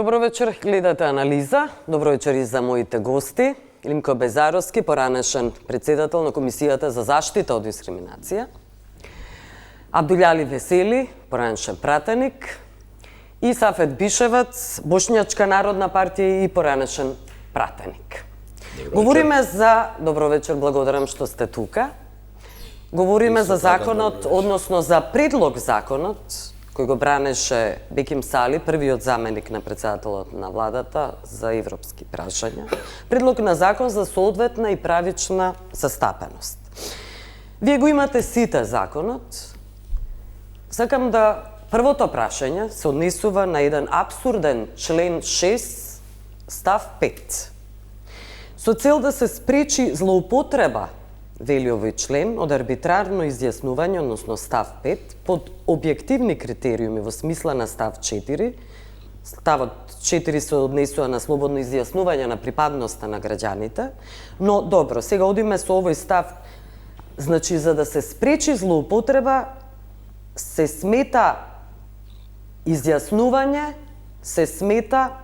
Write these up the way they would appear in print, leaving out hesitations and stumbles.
Добро вечер, гледате анализа. Добро вечер и за моите гости. Илимко Безаровски, поранешен председател на Комисијата за заштита од дискриминација. Абдулјали Весели, поранешен пратеник. И Сафет Бишевац, Бошњачка народна партија и поранешен пратеник. Говориме за... Добро вечер, благодарам што сте тука. Говориме за законот, односно за предлог законот, кој го бранеше Беким Сали, првиот заменик на председателот на владата за европски прашања. Предлог на закон за соодветна и правична застапеност. Вие го имате сите законот. Сакам да првото прашање се однесува на еден абсурден член 6, став 5. Со цел да се спречи злоупотреба, вели овој член, од арбитрарно изјаснување, односно став 5, под објективни критериуми во смисла на став 4, ставот 4 се однесува на слободно изјаснување на припадноста на граѓаните, но добро, сега одиме со овој став, значи за да се спречи злоупотреба, се смета изјаснување, се смета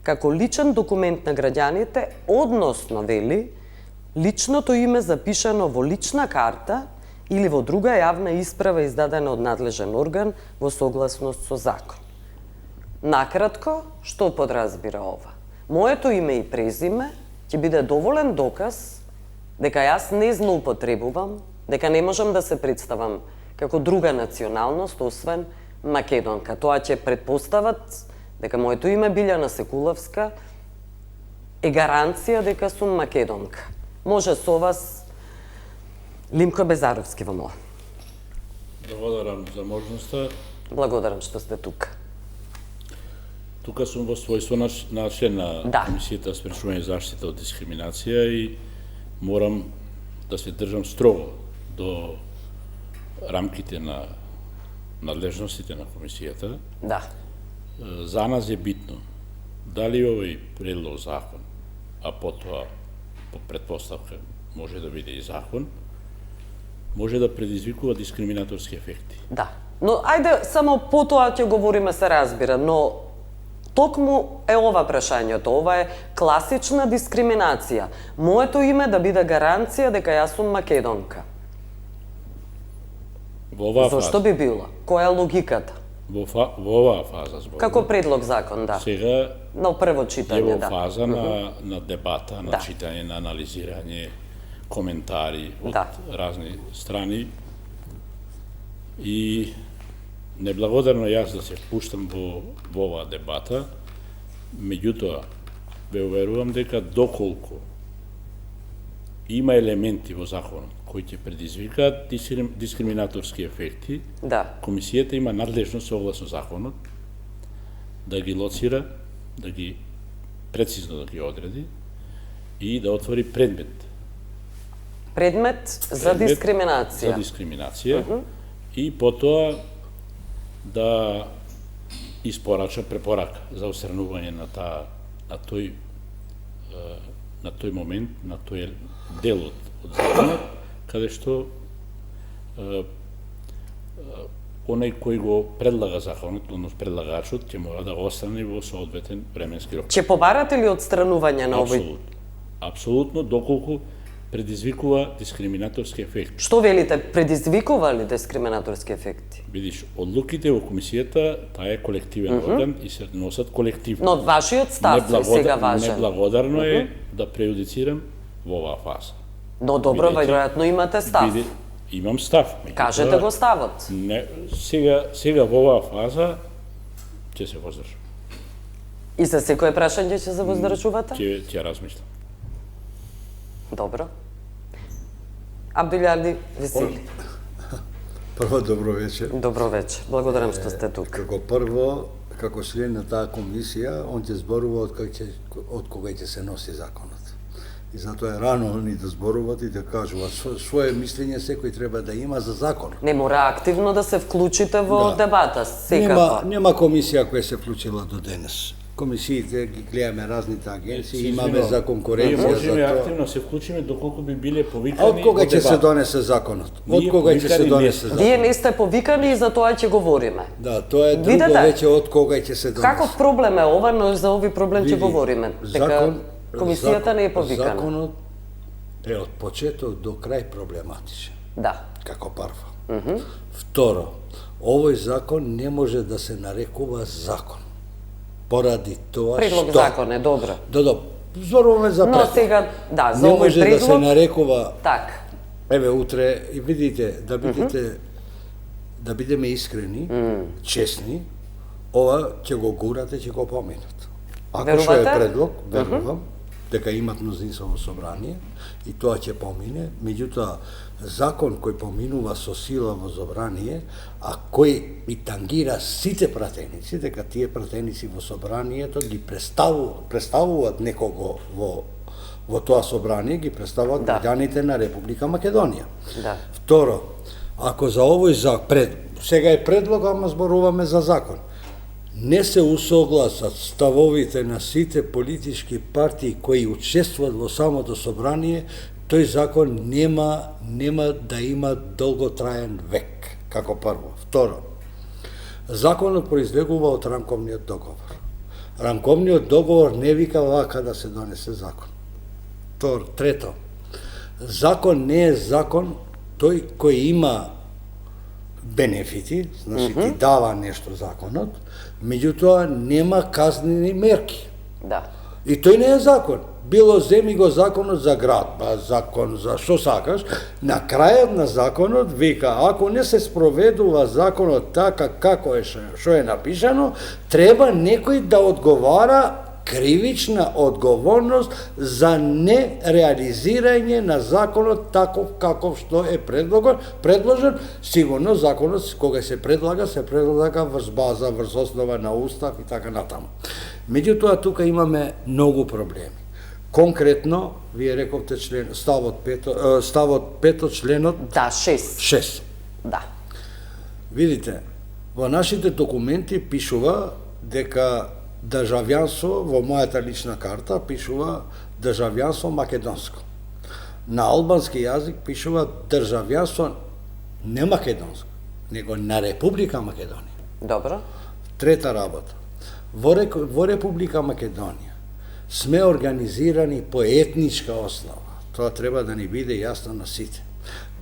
како личен документ на граѓаните, односно, вели, личното име запишано во лична карта или во друга јавна исправа издадена од надлежен орган во согласност со закон. Накратко, што подразбира ова? Моето име и презиме ќе биде доволен доказ дека јас не злоупотребувам, дека не можам да се представам како друга националност, освен македонка. Тоа ќе предпостават дека моето име Билјана Секуловска е гаранција дека сум македонка. Може со вас Лимко Безаровски во моја. Благодарам за можноста. Благодарам што сте тука. Тука сум во својство на член на Комисијата за спречување и заштита од дискриминација и морам да се држам строго до рамките на надлежностите на Комисијата. Да. За нас е битно дали овој предлог закон, а потоа по предпоставка може да биде и закон, може да предизвикува дискриминаторски ефекти. Да. Но ајде само потоа ќе говориме, се разбира, но токму е ова прашањето. Ова е класична дискриминација. Моето име да биде гаранција дека јас сум македонка. Зошто би било? Која е логиката? Во оваа фаза зборувам. Како предлог закон, да. Сега на прво читање, да. Е во фаза на дебата, на читање, на анализирање, коментари од разни страни. И неблагодарно јас да се впуштам во оваа дебата, меѓутоа ве уверувам дека доколку има елементи во законот кои ќе предизвикаат дискриминаторски ефекти, Комисијата има надлежност согласно законот да ги лоцира, да ги прецизно да ги одреди и да отвори предмет. Предмет за дискриминација. За дискриминација и потоа да испорача препорака за отстранување на тој момент, на тој дел од законот, каде што оној кој го предлага законот, односно предлагачот, ќе мора да го острани во соодветен временски рок. Ќе побарате ли отстранување на овој? Апсолутно, доколку предизвикува дискриминаторски ефекти. Што велите, предизвикува ли дискриминаторски ефекти? Видиш, одлуките во комисијата, таа е колективен орган и се носат колективно. Но вашиот став е сега важен. Неблагодарно е да прејудицирам во оваа фаза. Но добро, веројатно имате став. Имам став. Кажете го ставот. Не, сега во оваа фаза ќе се воздржам. И за секое прашање ќе се воздржувате? Ќе размислам. Добро. Абдулјали Весели. Прво, добро вечер. Добро вечер. Благодарам што сте тука. Како прво, како член на таа комисија, он ќе зборува од кога ќе се носи законот. И затоа е рано они да зборуваат и да кажуваат своje мислење, секој треба да има за закон. Не мора активно да се вклучите во дебата, секако. Нема комисија која се вклучила до денес. комисиите ги гледаме разните агенции, Се имаме извинувам. за Ние конкуренција за можеме тоа. активно се вклучиме доколку би биле А повикани. од кога во ќе се дебата. донесе законот? Од Ние кога ќе се повикани донесе не сме. законот? Вие не сте повикани и за тоа ќе говориме. Да, тоа е друго Видете? веќе од кога ќе се донесе. Каков проблем е ова, но за овој проблем ќе Види, говориме. Дека комисијата не е повикана. Законот е од почеток до крај проблематичен, Да. како прво. Второ, овој закон не може да се нарекува закон. Поради тоа Предлог што... закон е добро. Да, зборуваме за Но предлог. сега, да, за Не овој може да се предлог, нарекува, так, еве утре, и видите, да бидеме искрени, честни, ова ќе го гурате, ќе го поминат. Ако што е Верувате? предлог, верувам, дека имат мнозинство во собрание и тоа ќе помине, меѓутоа закон кој поминува со сила во собрание, а кој и тангира сите пратеници, дека тие пратеници во собранието ги представуваат некого во тоа собрание, ги представуваат Да. граѓаните на Република Македонија. да. Второ, ако за овој сега е предлог, ама зборуваме за закон, не се усогласат ставовите на сите политички партии кои учествуваат во самото собрание, тој закон нема да има долготраен век, како прво. Второ, законот произлегува од рамковниот договор. Рамковниот договор не вика вака да се донесе закон. Трето, закон не е закон тој кој има бенефити, значи ти дава нешто законот, меѓутоа нема казнени мерки. Да. И тој не е закон. Било земи го законот за град, па закон за што сакаш, на крајот на законот вика, ако не се спроведува законот така како е што е напишано, треба некој да одговара кривична одговорност за нереализирање на законот таков каков што е предложен. Сигурно законот кога се предлага врз база, врз основа на устав и така натаму. Меѓутоа тука имаме многу проблеми. Конкретно, вие рековте ставот 5 членот Да, 6. 6. Да. Видите, во нашите документи пишува дека државјанство, во мојата лична карта пишува државјанство македонско. На албански јазик пишува државјанство не македонско, него на Република Македонија. Добро. Трета работа. Во Република Македонија сме организирани по етничка основа. Тоа треба да ни биде јасно на сите.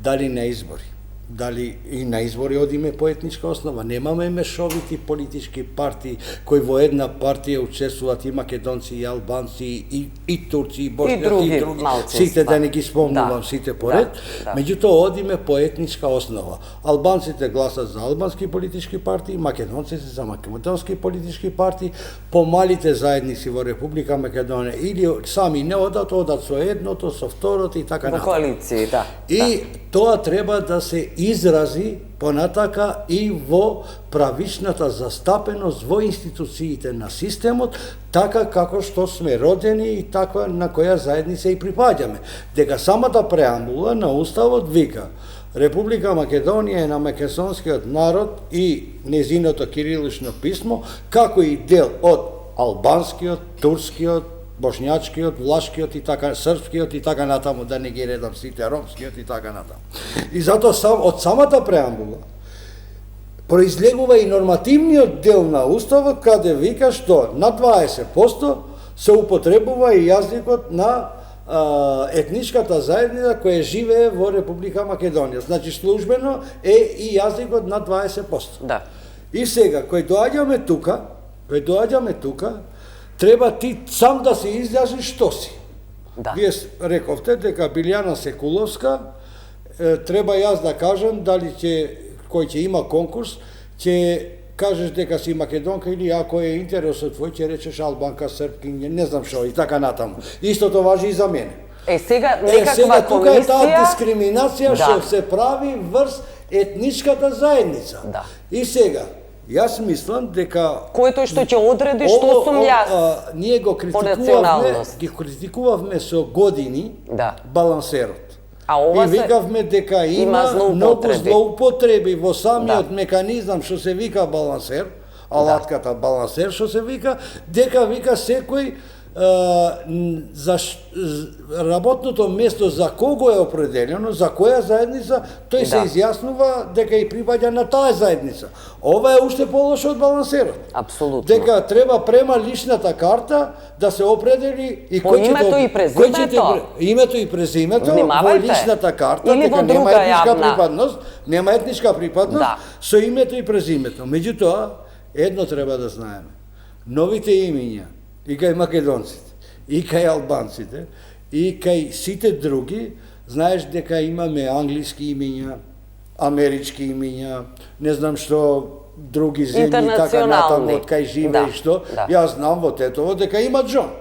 Дали на избори, дали и на избори одиме по етничка основа. Немаме мешовити политички партии кои во една партија учествуваат и македонци, и албанци, и турци, и бошњаци, други и други. малцинства. Сите да не ги спомнувам, Да, сите поред. да. Меѓутоа одиме по етничка основа. Албанците гласат за албански политички партии, македонците за македонски политички партии, помалите заедници во Република Македонија или сами не одат со едното, со второто и така Во натаму. коалиции, да. И тоа треба да се изрази понатака и во правичната застапеност во институциите на системот, така како што сме родени и така на која заедница и припаѓаме. Дека самата преамбула на Уставот вика Република Македонија е на македонскиот народ и незиното кирилично писмо, како и дел од албанскиот, турскиот, бошњачкиот, влашкиот и така српскиот и така натаму, да не ги редам сите, ромскиот и така натаму. И затоа од самата преамбула произлегува и нормативниот дел на Уставот каде вика што на 20% се употребува и јазикот на етничката заедница која живее во Република Македонија. Значи службено е и јазикот на 20%. Да. И сега кој доаѓаме тука, треба ти сам да се изјасниш што си. Да. Вие рековте дека Билјана Секуловска треба јас да кажам дали кој ќе има конкурс, ќе кажеш дека си македонка или ако е интересот твој ќе речеш албанка, српкиња, не знам што и така натаму. Истото важи и за мене. Сега некаква тука е таа комисија. дискриминација што Да. се прави врз етничката заедница. Да. И сега, јас мислам дека Кој е тој што ќе одреди што сум јас? ние го националност. критикувавме со години Да. балансерот. А ова И викавме дека има многу злоупотреби. злоупотреби во самиот механизам што се вика балансер, алатката балансер што се вика, дека вика секој работното место за кого е определено, за која заедница, тој се изјаснува дека и припаѓа на таа заедница. Ова е уште полошо од балансерот. Апсолутно. Дека треба према личната карта да се определи и по името и презимето. Името и презимето во личната карта, или дека нема етничка припадност, нема етничка припадност со името и презимето. Меѓутоа, едно треба да знаеме. Новите имиња и кај македонците, и кај албанците, и кај сите други, знаеш дека имаме англиски имиња, амерички имиња, не знам што, други земји, така натаму, од кај живе и што. Јас знам во Тетово дека има Џон.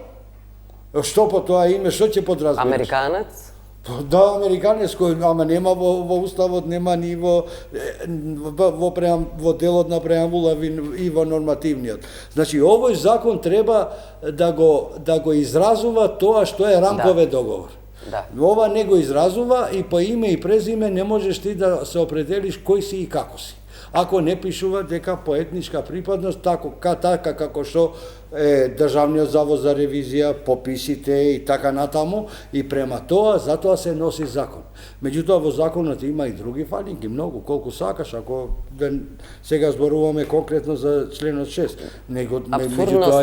Што по тоа име, што ќе подразбереш? Американец? Да, американец кој, ама нема во уставот, нема ни во делот на преамбула и во нормативниот. Значи, овој закон треба да го изразува тоа што е рамкове договор. Ова не го изразува и по име и презиме не можеш ти да се определиш кој си и како си. Ако не пишува дека по етничка припадност, така како што е Државниот завод за ревизија, пописите и така натаму, и према тоа, затоа се носи закон. Меѓутоа, во законот има и други фалинки, многу, колку сакаш, ако сега зборуваме конкретно за членот 6. Меѓутоа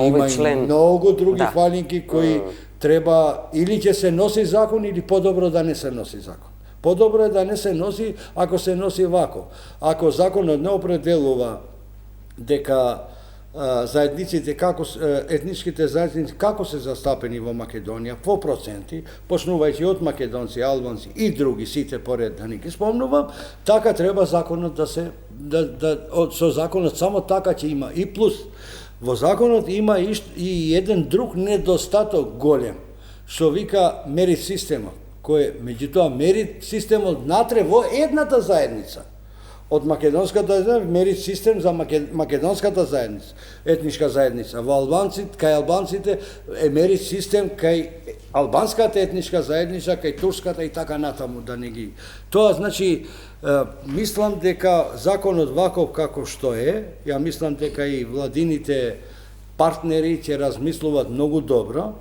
има и многу други фалинки кои треба, или ќе се носи закон, или подобро да не се носи закон. Подобро е да не се носи, ако се носи вако. Ако законот не определува дека заедниците, етничките заедници како се застапени во Македонија, по проценти, почнувајќи од македонци, албанци и други, сите поред да не ги спомнувам, така треба законот со законот само така ќе има. И плюс, во законот има и еден друг недостаток голем, што вика мерит системот, кој меѓутоа мерит системот натре во едната заедница. Од македонската заедница мерит систем за македонската заедница, етничка заедница. Кај албанците е мерит систем кај албанската етничка заедница, кај турската и така натаму, да не ги. Тоа значи, мислам дека законот ваков како што е, ја мислам дека и владините партнери ќе размислуваат многу добро,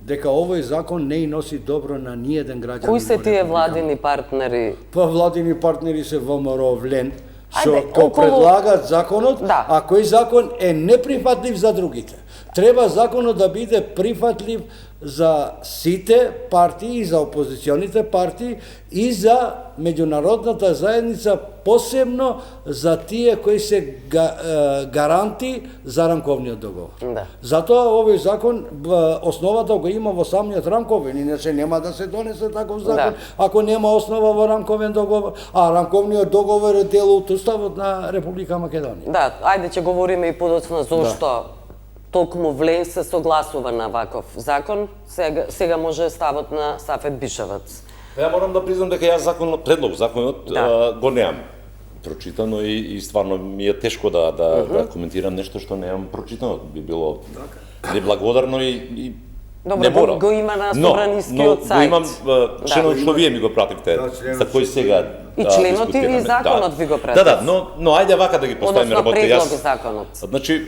дека овој закон не и носи добро на ниеден граѓанин. Кои се тие владини партнери? Па владини партнери се ВМРО Влен, што предлагат законот, а кој закон е неприфатлив за другите. Треба законот да биде прифатлив за сите партии и за опозиционите партии и за меѓународната заедница, посебно за тие кои се гаранти за рамковниот договор. Затоа овој закон основата го има во самиот рамковен, иначе нема да се донесе таков закон ако нема основа во рамковен договор, а рамковниот договор е дел од уставот на Република Македонија. Да, ајде ќе говориме и подоцна зошто токму Влен се согласува на ваков закон, сега може ставот на Сафет Бишевац. Ја морам да признам дека јас законот го немам прочитано и стварно ми е тешко да коментирам нешто што немам прочитано, би било неблагодарно и Добро, го има на Собранискиот сајт. Го имам членот што вие ми го пративте, за кој сега и членот и законот ви го пратите. Да, но ајде вака да ги поставиме работите. Односно предлог законот. Значи,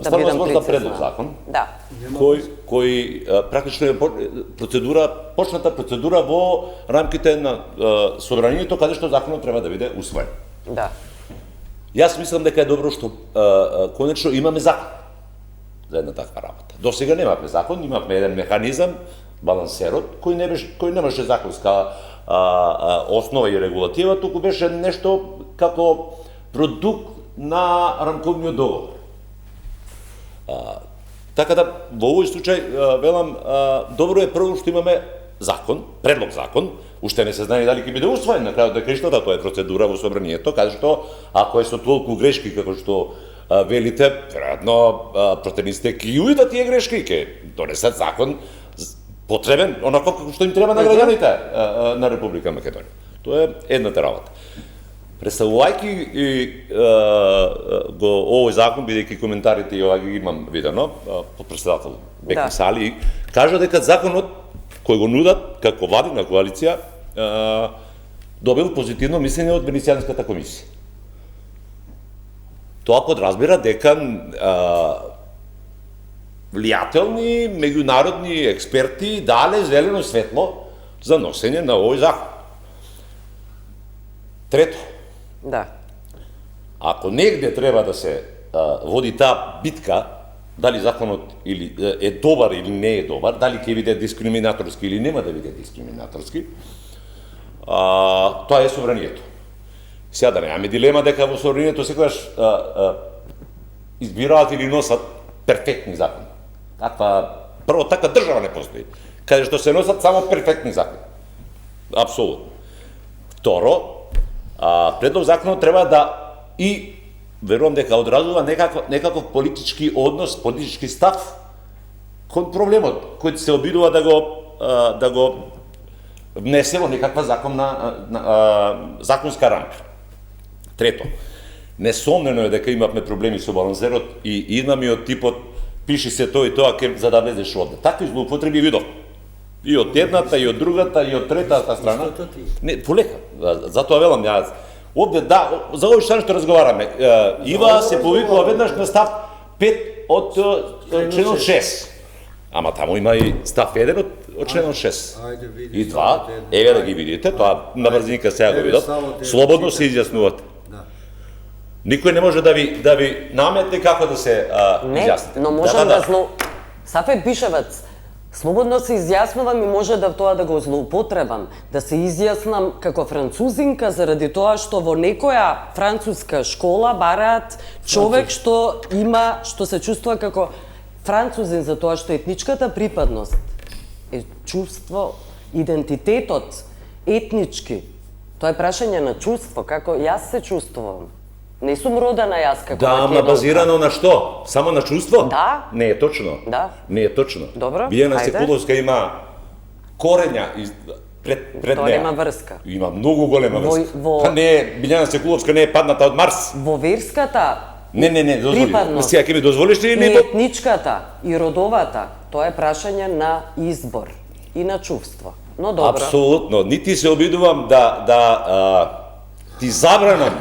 стварно возможно да предлог закон, кој практично е почната процедура во рамките на Собранието, каде што законот треба да биде усвоен. Да. Јас мислам дека е добро што конечно имаме закон за една таква работа. До сега немавме закон, имавме еден механизам, балансерот, кој немаше законска основа и регулатива, туку беше нешто како продукт на рамковниот договор. Така да, во овој случај, велам, добро е прво што имаме закон, предлог закон, уште не се знае дали ќе биде усвоен на крајот на краиштата, тоа е процедура во Собранието, каде што, ако е со толку грешки како што велите, веројатно противниците ќе ги уидат тие грешки и ќе донесат закон потребен, онако како што им треба на граѓаните на Република Македонија. Тоа е едната работа. Представувајќи го овој закон, бидејќи коментарите и ова ги имам видено, подпредседател Беки Сали, кажа дека законот кој го нудат како владина коалиција добил позитивно мислење од Венецијанската комисија. тоа подразбира дека влијателни меѓународни експерти дале зелено светло за носење на овој закон. Трето, Да. ако негде треба да се води таа битка, дали законот е добар или не е добар, дали ќе биде дискриминаторски или нема да биде дискриминаторски, тоа е собранието. Сега да немаме дилема дека во собранието секогаш избираат или носат перфектни закони. Прво, така држава не постои, каде што се носат само перфектни закони. Апсолутно. Второ, предлог законот треба да и верувам дека одразува некаков политички однос, политички став кон проблемот, кој се обидува да го внесе во некаква законска рамка. Трето, несомнено е дека имавме проблеми со балансерот и измами од типот пиши се тоа и тоа за да влезеш овде. Такви злоупотреби видов. И од едната, и од другата, и од третата страна. Не, полека. Затоа велам јас. Овде, да, за овој што разговараме, ИВА се повикува веднаш на став 5 од членот 6. Ама таму има и став 1 од членот 6. И това, еве да ги видите, тоа на брзинка сега го видов, слободно се изјаснувате. Никој не може да ви наметне како да се изјасните. Не, но можам да Сафет Бишевец, слободно се изјаснувам и може да тоа да го злоупотребам, да се изјаснам како французинка заради тоа што во некоја француска школа бараат човек што се чувствува како французин за тоа што етничката припадност е чувство, идентитетот етнички. Тоа е прашање на чувство, како јас се чувствувам. Не сум родена јас како ама базирано на што? Само на чувство? Да. Не е точно. Да. Не е точно. Добро, Билјана Секуловска има корења пред неа. Тоа нема врска. Има многу голема врска. Билјана Секуловска не е падната од Марс. Во верската Не, дозволи. припадност. Сега ќе ми дозволиш ли И не? етничката, и родовата, тоа е прашање на избор и на чувство. Но добро. Апсолутно. Нити се обидувам да ти забранам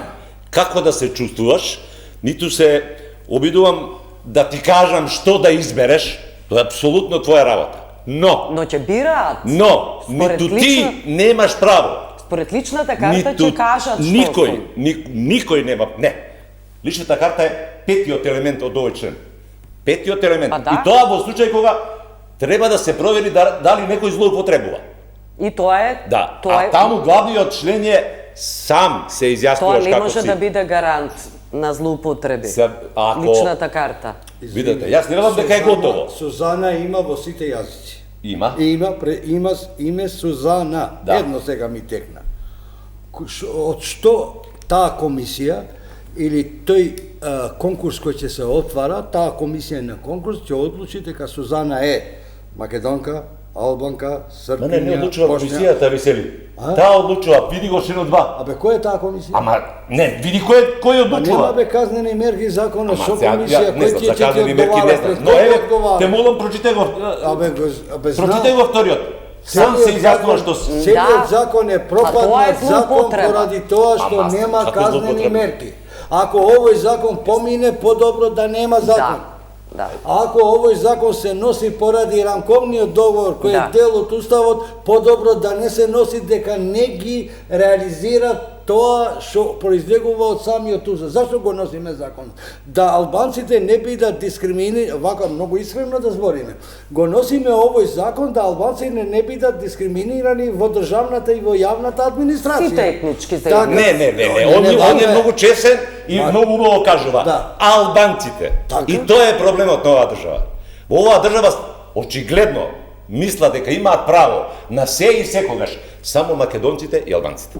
како да се чувствуваш, ниту се обидувам да ти кажам што да избереш, тоа е апсолутно твоја работа. Но ќе бираат. Ниту ти немаш право. Според личната карта ќе кажат што сум. Никој нема, не. Личната карта е петиот елемент од овој член. Петиот елемент. Да. И тоа во случај кога треба да се провери дали некој злоупотребува. И тоа е... Да, таму главниот член е сам се изјаснуваш како си. Тоа не може да биде гарант на злоупотреби. Личната карта. Видете, јас не велам дека е готово. Сузана има во сите јазици. Има? Има име Сузана. Да. Едно сега ми текна. Од што таа комисија или тој конкурс кој ќе се отвара, таа комисија на конкурс ќе одлучи дека Сузана е македонка, албанка, српиња, Не одлучува комисијата, Весели. Таа одлучува, види го членот 2. Абе, кој е таа комисија? Ама, не, види кој одлучува. Нема бе казнени мерки законот со комисија, кој кој ќе ти одговара, пред но кој еве, одговара. те молам прочите го. Прочите го вториот. Сам се изјаснува што си. Целиот закон е пропаднат закон поради тоа што Ама, нема како казнени злоупотреба? мерки. Ако овој закон помине, подобро да нема закон. Да. Ако овој закон се носи поради рамковниот договор кој е дел од уставот, подобро да не се носи дека не ги реализира тоа што произлегува од самиот устав. Зашто го носиме закон? Да албанците не бидат дискриминирани, вака многу искрено да збориме. Го носиме овој закон да албанците не бидат дискриминирани во државната и во јавната администрација. Сите етнички Така, Не. Он е многу чесен и многу убаво кажува. Да. Албанците. И тоа е проблемот на оваа држава. Во оваа држава очигледно мислат дека имаат право на се и секогаш само македонците и албанците.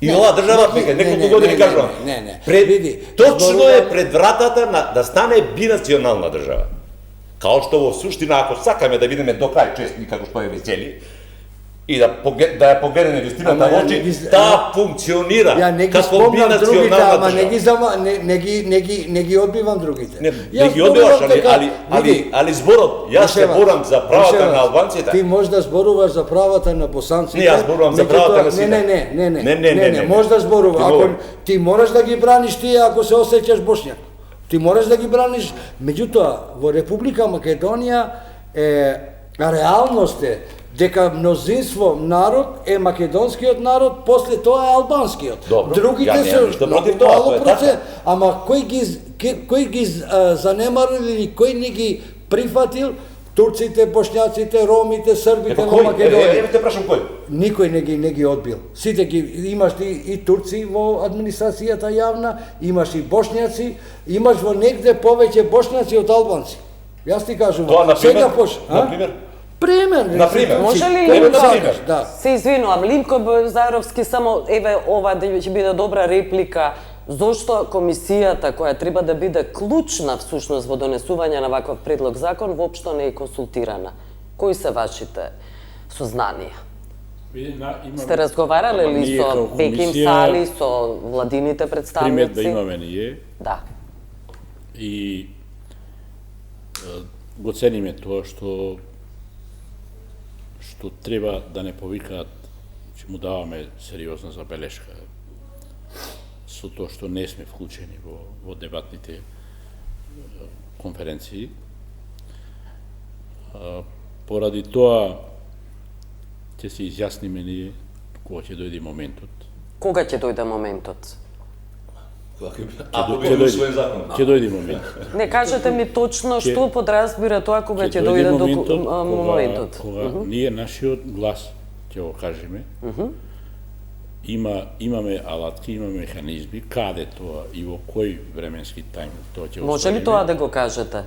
И оваа држава веќе неколку години кажувам. Точно е пред вратата да стане бинационална држава. Као што во суштина, ако сакаме да бидеме до крај честни како што е Весели, и да ја погледне вистината Ама ја во очи, не ги- таа функционира Ја не ги како спомнам другите, бинационална ама не држава. ги не ги одбивам другите. Не Јас ги одбиваш, зборувам дека- види, али зборот, јас се Слушај, борам за правата слушај, на албанците. Ти можеш да зборуваш за правата на босанците. Не, јас зборувам за меѓутоа- правата на сите. Не, може да зборува. Ти Ако говори. ти мораш да ги браниш тие ако се осеќаш Бошњак. Ти мораш да ги браниш. Меѓутоа, во Република Македонија реалност е дека мнозинство народ е македонскиот народ, после тоа е албанскиот. Добро, Другите ја се немам ништо против тоа, мало тоа е процент, така. ама кој ги занемарил или кој не ги прифатил турците, бошњаците, ромите, србите во Македонија? Еве те прашам кој? Никој не ги одбил. Сите ги имаш и турци во администрацијата јавна, имаш и бошњаци, имаш во негде повеќе бошњаци од албанци. Јас ти кажувам. Тоа на пример? На пример. Например. Може ли Еве, Лимко, например. Да. се извинувам, Лимко Базаровски, само еве ова да ќе биде добра реплика, зошто комисијата која треба да биде клучна всушност во донесување на ваков предлог закон воопшто не е консултирана? Кои се вашите сознанија? Сте разговарале ли со Беким Сали, со владините представници? Пример да имаме ние Да. и го цениме тоа што треба да не повикаат, че му даваме сериозна забелешка со тоа што не сме вклучени во дебатните конференции. Поради тоа ќе се изјасниме ние кога ќе дојде моментот. Кога ќе дојде моментот? Ако би бил свој закон. Ќе дојде моментот. Не кажете ми точно што подразбира тоа кога ќе дојде моментот. Кога ние нашиот глас ќе го кажеме. Имаме алатки, имаме механизми, каде тоа и во кој временски тајминг тоа ќе Може ли тоа да го кажете?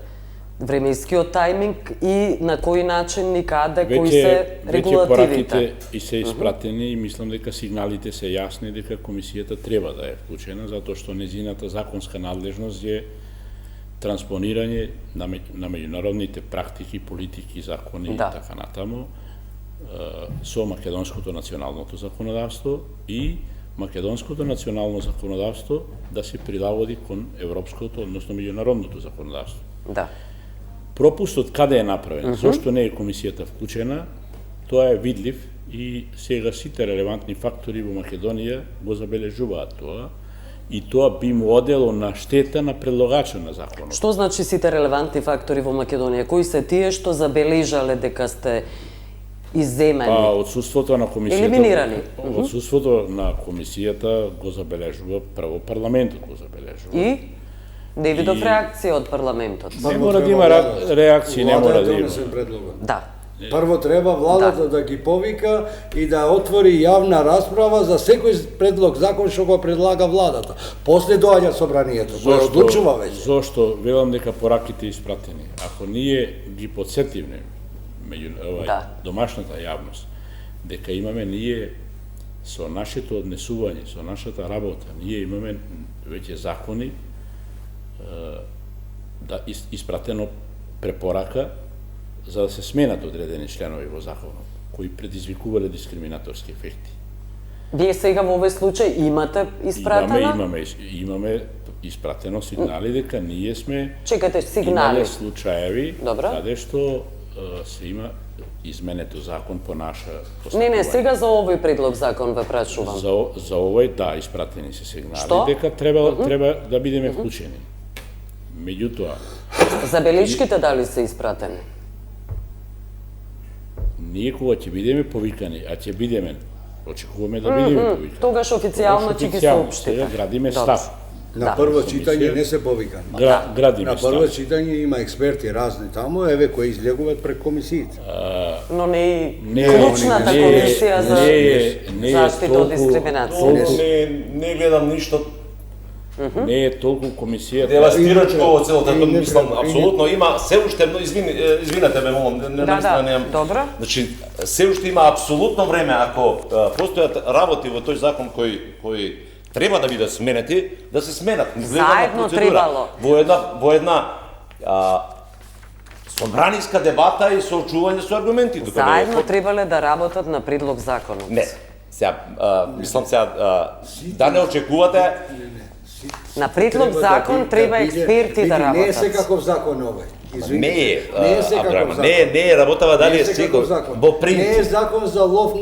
Временскиот тајминг и на кој начин и каде, кои се регулативите? Веќе пораките и се испратени и мислам дека сигналите се јасни дека комисијата треба да е вклучена, затоа што незината законска надлежност е транспонирање на меѓународните практики, политики, закони и така натаму со македонското националното законодавство и македонското национално законодавство да се прилагоди кон европското, односно меѓународното законодавство. Да. Пропустот каде е направен, зошто не е комисијата вклучена, тоа е видлив и сега сите релевантни фактори во Македонија го забележуваат тоа и тоа би му одело на штета на предлагачот на законот. Што значи сите релевантни фактори во Македонија? Кои се тие што забележале дека сте изземени? Па, отсуството на комисијата... Елиминирани. Отсуството на комисијата го забележува, прво парламентот го забележува. И? Не видов реакција од парламентот. Не мора да има реакции, не мора да има. Да. Прво треба владата да ги повика и да отвори јавна расправа за секој предлог закон што го предлага владата. После доаѓа собранието, кој одлучува веќе. Зошто велам дека пораките испратени? Ако ние ги подсетивме меѓу домашната јавност дека имаме ние со нашето однесување, со нашата работа, ние имаме веќе закони да испратено препорака за да се сменат одредени членови во законот кои предизвикувале дискриминаторски ефекти. Вие сега во овој случај имате испратена? Имаме испратено сигнали дека ние сме Чекате, сигнали. Имале случаеви Добра. каде што се има изменето закон по наша Не, сега за овој предлог закон ве прашувам. За овој, да, испратени се сигнали Што? дека треба да бидеме вклучени. Меѓутоа, Забелешките дали се испратени? ние кога ќе бидеме повикани, а ќе бидеме, очекуваме да бидеме повикани. Тогаш официјално ќе ги соопштите. Сега градиме Добро. став. На прво читање не се повикани. Градиме На став. прво читање има експерти разни таму, еве кои излегуваат пред комисиите. Но не и Не, клучната не, комисија за не е заштита од толку- дискриминација. Не гледам ништо Не е толку комисијата. девастирачко во целото, И не мислам, треба, апсолутно има се уште, извинете ме, молам, Да, немам. добро. Значи, се уште има апсолутно време ако постојат работи во тој закон кои треба да бидат сменети, да се сменат. Заедно требало. Во една собраниска дебата и соочување со аргументи. Тука Заедно требале да работат на предлог законот. Не, сега, мислам сега, да не очекувате... На предлог закон треба експерти да Не е работат. секаков закон овој. Не е, секаков закон. не е работава дали е секаков секој, закон. во Не е принцип. закон за лов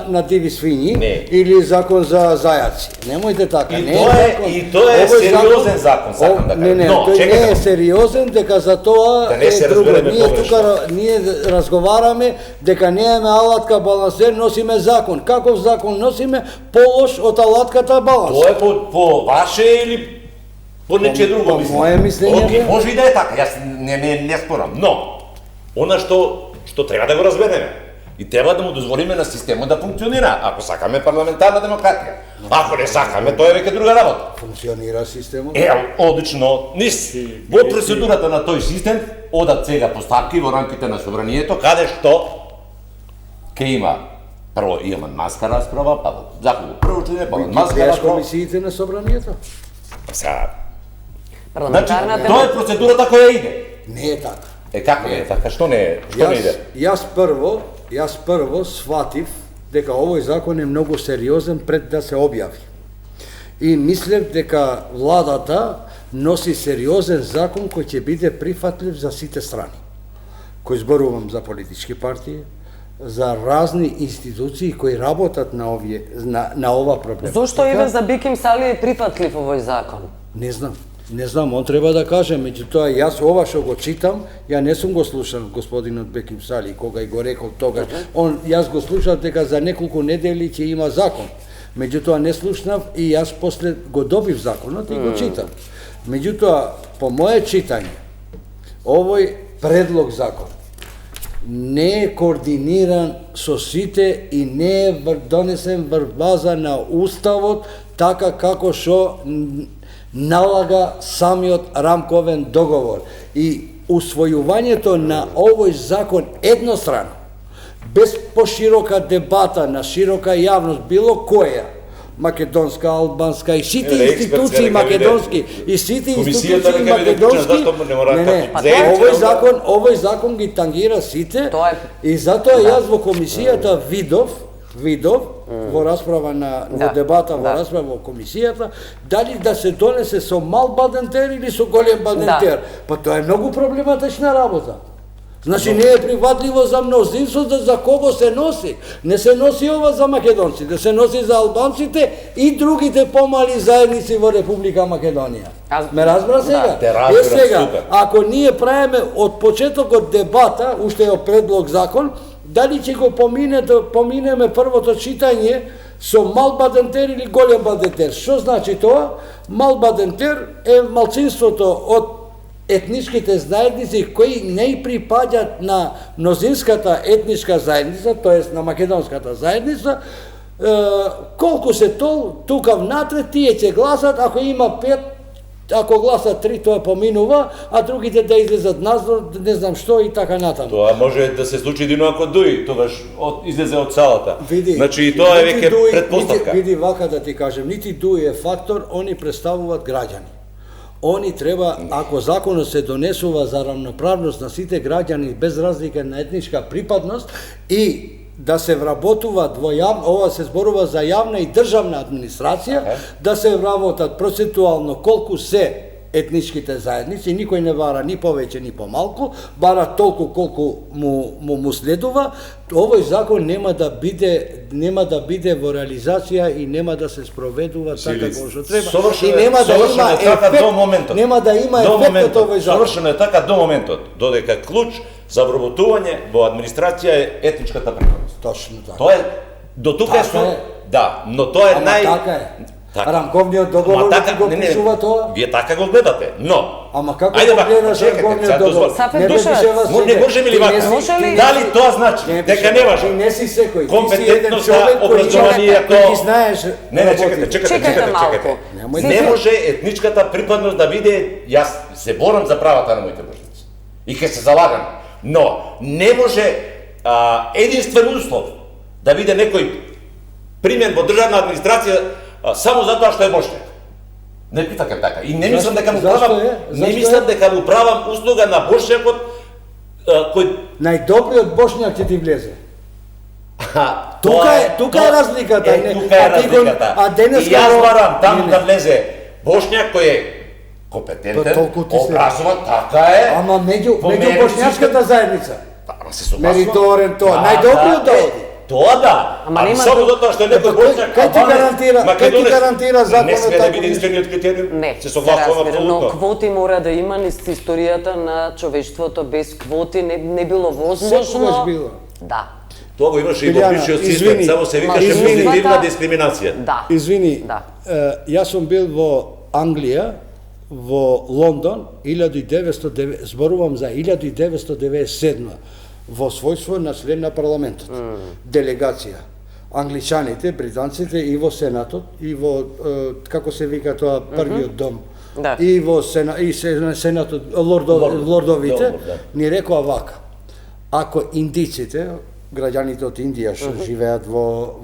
на диви свињи Не. или закон за зајаци. Немојте така. И не тоа е- закон. и тоа е Овој сериозен закон, сакам да Не, кажам. не, Но, тој не чекајте. е сериозен, дека за тоа Да не е се друго. разбереме Ние погрешно. тука ние разговараме дека немаме алатка балансер, носиме закон. Каков закон носиме? Полош од алатката баланс. Тоа е по ваше или по нечие друго по мислење? мое мислење, Окей, да. може и да е така, јас не спорам, но она што треба да го разбереме и треба да му дозволиме на системот да функционира, ако сакаме парламентарна демократија. Ако не сакаме, тоа е веќе друга работа. Функционира системот. Одлично, низ во процедурата на тој систем одат сега поставки во рамките на собранието, каде што ќе има прво и амандманска расправа, па закон прво читање, па амандманска Гледаш расправа. комисиите на собранието? Сега, значи, Парламентарната тоа е процедурата која иде. Не е така. Како не е така? Што не е? Што не иде? Јас прво сватив дека овој закон е многу сериозен пред да се објави. И мислев дека владата носи сериозен закон кој ќе биде прифатлив за сите страни. Кој зборувам за политички партии, за разни институции кои работат на ова проблема. Зошто еве за Беким Сали е прифатлив овој закон? Не знам, он треба да каже, меѓутоа јас ова што го читам, ја не сум го слушал господинот Беким Сали кога и го рекол тогаш. Јас го слушав дека за неколку недели ќе има закон. Меѓутоа не слушнав и јас после го добив законот и го читам. Меѓутоа, по моје читање, овој предлог закон не е координиран со сите и не е донесен врз база на уставот така како што налага самиот рамковен договор. И усвојувањето на овој закон еднострано, без поширока дебата на широка јавност, било која, македонска, албанска и сите институции македонски и сите институции македонски, овој закон ги тангира сите и затоа јас во комисијата видов во расправа во дебата, во расправа во комисијата, дали да се донесе со мал бадентер или со голем бадентер. Па тоа е многу проблематична работа. Значи не е прифатливо за мнозинството за кого се носи. Не се носи ова за македонците, се носи за албанците и другите помали заедници во Република Македонија. Ме разбра сега? Сега, ако ние правиме од почетокот дебата, уште е предлог закон, дали ќе го поминеме првото читање со мал бадентер или голем бадентер. Што значи тоа? Мал бадентер е малцинството од етничките заедници кои не припаѓаат на мнозинската етничка заедница, тоест на македонската заедница, колку се тука внатре, тие ќе гласат, ако има 5, ако гласат 3, тоа поминува, а другите да излезат надвор, не знам што и така натаму. Тоа може да се случи едино ако Дуи тогаш излезе од салата. Види, значи тоа е веќе претпоставка. Види вака да ти кажем, нити Дуи е фактор, они представуваат граѓани. Они треба, ако законот се донесува за равноправност на сите граѓани без разлика на етничка припадност и да се вработуваат во ова се зборува за јавна и државна администрација, да се вработат процентуално колку се етничките заедници, никој не бара ни повеќе ни помалку, бара толку колку му следува, овој закон нема да биде во реализација и нема да се спроведува така како што треба. И нема да има ефект. Нема да има ефект од овој закон. Совршено е така до моментот, додека клуч за вработување во администрација е етничката припадност. Точно така. Тоа е до тука е да, но тоа е така е. Рамковниот договор го пишува тоа? Вие така го гледате, но... Ама како го гледаш рамковниот договор? Не можеме ли вака? Дали тоа значи дека не важи? Не си секој. Компетентноста, образованието... Ти знаеш... Не, чекате. Не може етничката припадност да биде... Јас се борам за правата на моите божници. И ќе се залагам. Но не може единствен услов да биде некој примен во државна администрација само затоа што е Бошјак. Не питакам така. И не мислам дека му правам, услуга на Бошјакот кој Најдобриот Бошњак ќе ти влезе. Тука е разликата. Тука е разликата. А денеска и јас барам таму да влезе Бошњак кој е компетентен, толку ти се- образован, така е. Ама меѓу По медицинска- бошњашката заедница. Ама се согласувам. Мериторен тоа, најдобриот да оди. Тоа да. Ама Ама нема само друг- затоа што е некој Бошњак. Кај ти гарантира законот Не сме да тако биде нешто? искрениот критериум. Не, се се согласувам разбира, но апсолутно. квоти мора да има низ историјата на човештвото. Без квоти не било возможно. Секогаш било. Да. Тоа го имаше и во Билјана, бившиот систем, извини, само се ма, викаше извини. позитивна дискриминација. Да. Извини, Да. Јас сум бил во Англија, во Лондон, 1909, зборувам за 1997 во својство на член на парламентот. Делегација. Англичаните, британците и во Сенатот, и во, како се вика тоа, првиот дом. Да. И во Сенатот, лордовите, Лорд, да. ни рекоа вака. Ако индиците, граѓаните од Индија што живеат во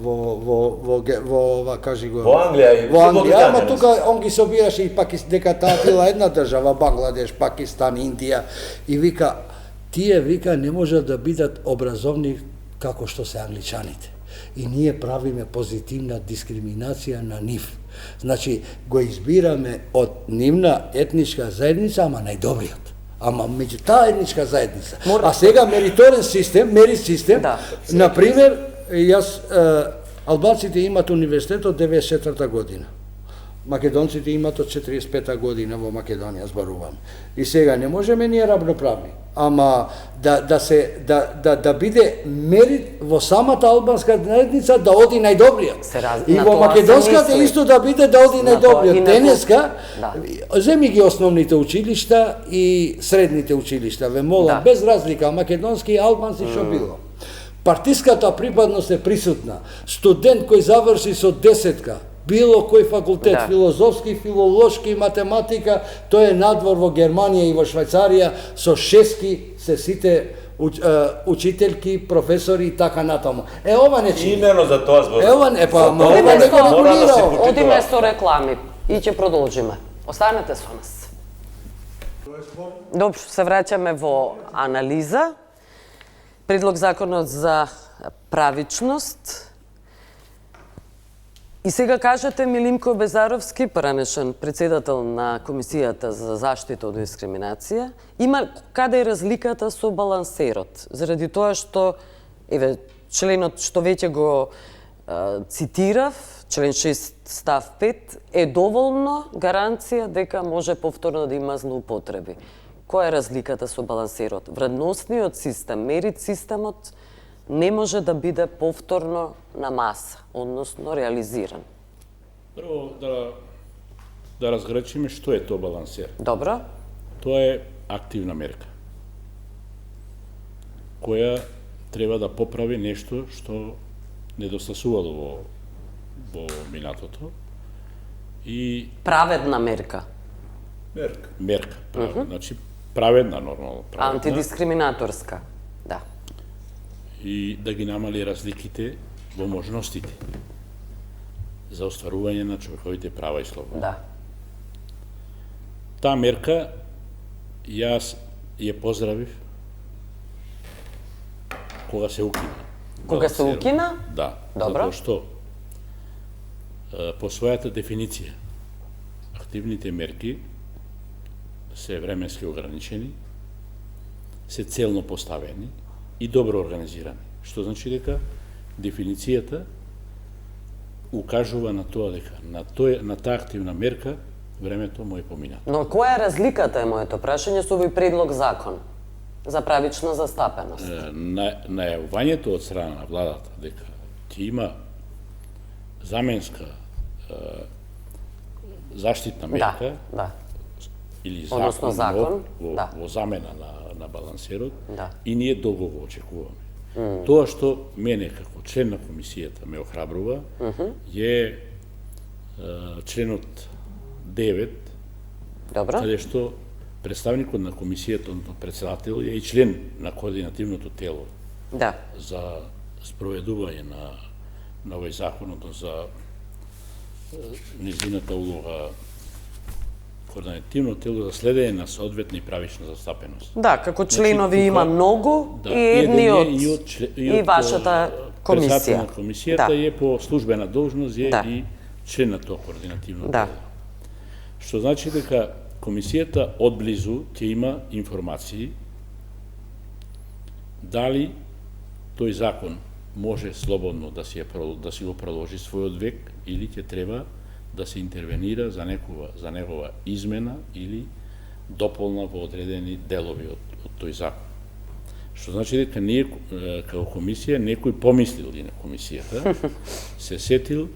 кажи го Во Англија и во во Англија, Британија, ама тука он ги собираше и дека таа била една држава, Бангладеш, Пакистан, Индија, и вика тие вика не можат да бидат образовни како што се англичаните. И ние правиме позитивна дискриминација на нив. Значи го избираме од нивна етничка заедница, ама најдобриот. Ама меѓу таа етничка заедница. А сега мериторен систем, Да. например, јас албанците имаат универзитет од 94 година. Македонците имаат од 45 година во Македонија, зборувам. И сега не можеме ние равноправни. Ама да биде мерит во самата албанска заедница да оди најдобриот. И на во тоа се македонската мисли. исто да биде да оди На тоа и најдобриот. на Денеска, да. земи ги основните училишта и средните училишта, ве молам, Да. без разлика, македонски и албанци што било. Партиската припадност е присутна. Студент кој заврши со 10-ка, било кој факултет, Да. филозофски, филолошки, математика, тој е надвор во Германија и во Швајцарија, со 6-ки се сите учителки, професори и така натаму. Ова не чини. Имено за тоа зборувам. Ова не, па, За ама тоа ова не го мора да се регулира. почитува. Одиме со реклами и ќе продолжиме. Останете со нас. Добро, се враќаме во анализа. Предлог законот за правичност. И сега кажете ми, Лимко Безаровски, поранешен председател на Комисијата за заштита од дискриминација, каде е разликата со балансерот? Заради тоа што, еве, членот што веќе го цитирав, член 6 став 5, е доволно гаранција дека може повторно да има злоупотреби. Која е разликата со балансерот? Вредностниот систем, мерит системот, не може да биде повторно на маса, односно реализиран. Прво да разграчиме што е тоа балансер. Добро? Тоа е активна мерка која треба да поправи нешто што недостасувало во минатото и Праведна мерка. мерка, значи праведна нормално, праведна. Антидискриминаторска. Да. И да ги намали разликите во можностите за остварување на човековите права и слободи. Да. Таа мерка јас ја поздравив кога се укина. Кога се укина? Да. Добро. Затоа што по својата дефиниција активните мерки се временски ограничени, се целно поставени и добро организирани. Што значи дека дефиницијата укажува на тоа дека на таа активна мерка времето му е поминато. Но која е разликата е моето прашање со овој предлог закон за правична застапеност? Најавувањето од страна на владата дека ќе има заменска заштитна мерка Да. или Односно закон, да. во замена на балансерот, Да. и ние долго го очекуваме. Тоа што мене како член на комисијата ме охрабрува е членот 9, Добро? каде што представникот на комисијата, односно председател, е и член на координативното тело Да. за спроведување на овој закон, односно за незината улога координативно тело за следење на соодветна и правична застапеност. Да, како членови Значи, има тука- многу Да, и едниот и вашата комисија. Председател на комисијата Да. е по службена должност е Да. и член на тоа координативно Да. тело. Што значи дека комисијата одблизу ќе има информации дали тој закон може слободно да си го продолжи својот век или ќе треба да се интервенира за негова измена или дополна во одредени делови од тој закон. Што значи дека ние како комисија, некој помислил и на комисијата, се сетил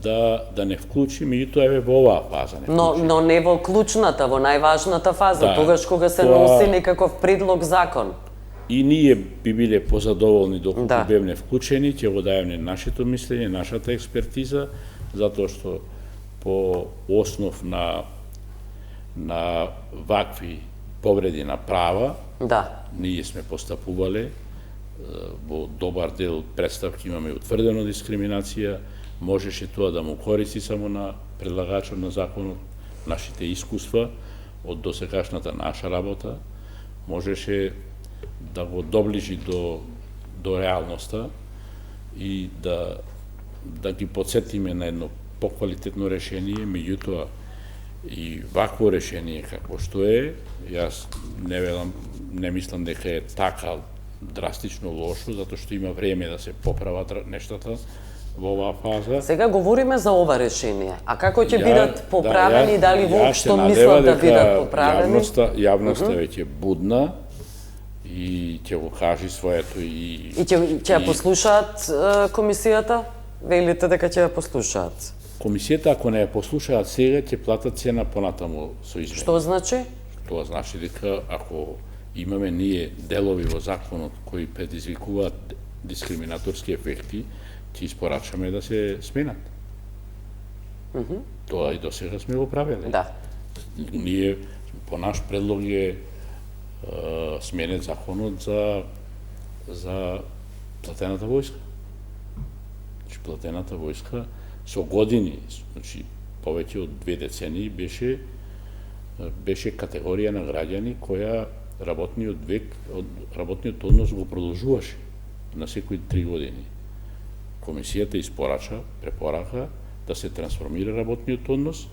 да не вклучи, меѓутоа еве во оваа фаза не вклучи. Но не во клучната, во најважната фаза, Да, тогаш кога се тоа- носи некаков предлог закон. И ние би биле позадоволни доколку Да. бевне вклучени, ќе го дајаме нашето мислење, нашата експертиза, затоа што по основ на вакви повреди на права, Да. ние сме постапувале, во добар дел представки имаме утврдено дискриминација, можеше тоа да му користи само на предлагачот на законот, нашите искуства од досегашната наша работа, можеше да го доближи до реалноста и да ги подсетиме на едно поквалитетно решение, меѓутоа и вакво решение какво што е, јас не мислам дека е така драстично лошо, затоа што има време да се поправат нештата во оваа фаза. Сега говориме за ова решение. А како ќе бидат поправени, дали Јас воопшто се мислат да надева бидат дека поправени? Јавноста веќе будна и ќе го кажи своето И ќе ја послушаат комисијата? Велите дека ќе ја послушаат. Комисијата, ако не ја послушаат сега, ќе платат цена понатаму со измени. Што значи? Тоа значи дека ако имаме ние делови во законот кои предизвикуваат дискриминаторски ефекти, ќе испорачаме да се сменат. Тоа и досега сме го правеле. Да. Ние по наш предлог е сменет законот за платената војска. Значи, платената војска со години, значи повеќе од 2 децении беше категорија на граѓани која работниот однос го продолжуваше на секои 3 години. Комисијата испорача, препорака да се трансформира работниот однос,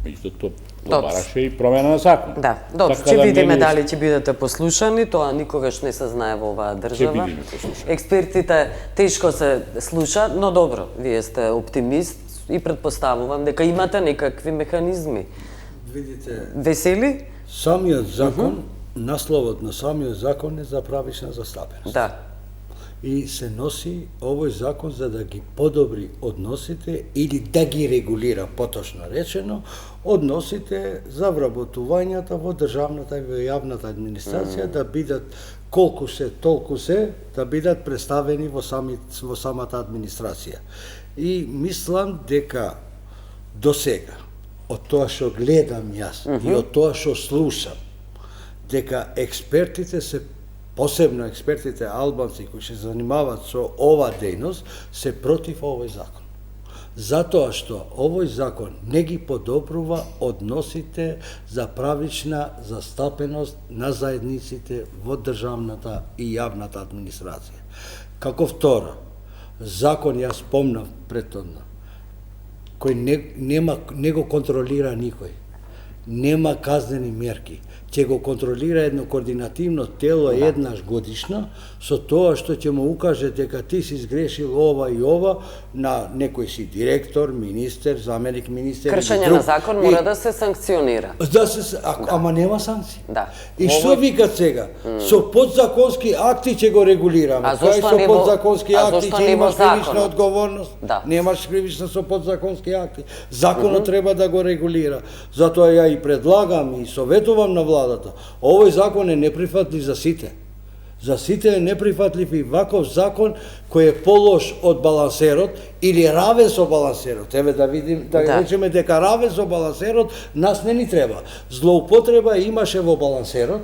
меѓутоа тоа побараше и промена на закон. Да, добро, Така ќе да видиме мене- дали ќе бидете послушани, тоа никогаш не се знае во оваа држава. бидеме послушани. Експертите тешко се слушаат, но добро, вие сте оптимист и предпоставувам дека имате некакви механизми. Видите, Весели? самиот закон, насловот на самиот закон е за правична застапеност. Да. И се носи овој закон за да ги подобри односите или да ги регулира, поточно речено, односите за вработувањата во државната и во јавната администрација да бидат колку се толку се да бидат представени во самата администрација. И мислам дека до сега од тоа што гледам јас и од тоа што слушам дека експертите се посебно експертите албанци кои се занимаваат со ова дејност се против овој закон. Затоа што овој закон не ги подобрува односите за правична застапеност на заедниците во државната и јавната администрација. Како второ, закон јас спомнав претhodно, кој не го контролира никој, нема казнени мерки, ќе го контролира едно координативно тело еднаш годишно, со тоа што ќе му укаже дека ти си сгрешил ова и ова на некој си директор, министер, заменик министер. Кршење на закон мора да се санкционира. Да се, ама нема санкции. Да. И што викат сега? Со подзаконски акти ќе го регулираме. А зошто со не во- подзаконски а акти зошто ќе не во имаш кривична законот? одговорност. Да. Немаш кривична со подзаконски акти. Законот треба да го регулира. Затоа ја и предлагам и советувам на владата. Овој закон е неприфатлив за сите. За сите е неприфатлив и ваков закон кој е полош од балансерот или равен со балансерот. Еве да видим, да речеме дека равен со балансерот нас не ни треба. Злоупотреба имаше во балансерот